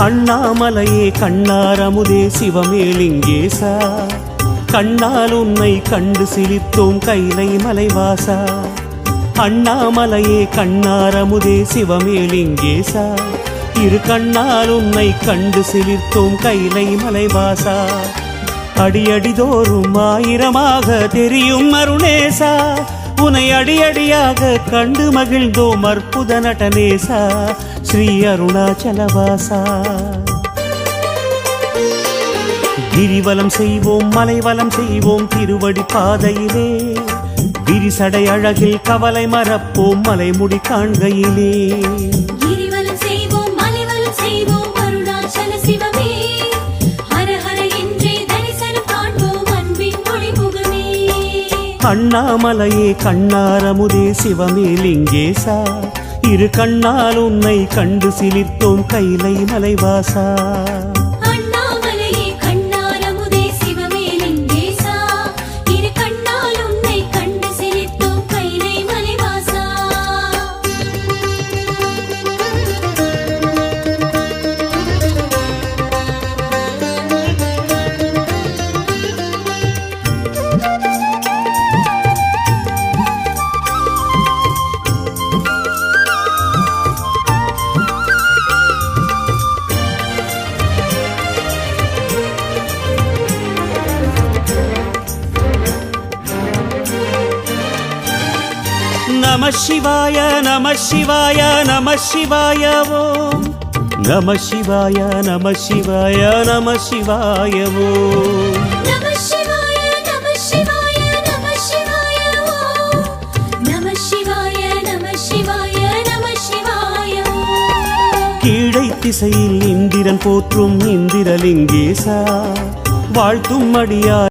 அண்ணாமலையே கண்ணாரமுதே சிவமேலிங்கேசா, கண்ணால் உன்னை கண்டு சிலித்தோம் கைலை மலைவாசா. அண்ணாமலையே கண்ணாரமுதே சிவமேலிங்கேசா, இரு கண்ணால் உன்னை கண்டு சிலித்தோம் கைலை மலைவாசா. அடியடிதோறும் ஆயிரமாக தெரியும் அருணேசா, உனை அடியடியாக கண்டு மகிழ்ந்தோம் அற்புத நடனேசா, ஸ்ரீ அருணாச்சலவாசா. கிரிவலம் செய்வோம் மலைவலம் செய்வோம் திருவடி பாதையிலே, விரிசடை அழகில் கவலை மறப்போம் மலைமுடி காண்கையிலே. அண்ணாமலையே கண்ணாரமுதே சிவமேலிங்கேசா, இரு கண்ணால் உன்னை கண்டு சிலித்தோம் கைலை மலைவாசா. நம சிவாய நம சிவாய நம சிவாய ஓம், நம சிவாய நம சிவாய நம சிவாய ஓம். கீழை திசையில் இந்திரன் போற்றும் இந்திரலிங்கேசா, வாழ்த்தும் அடியார்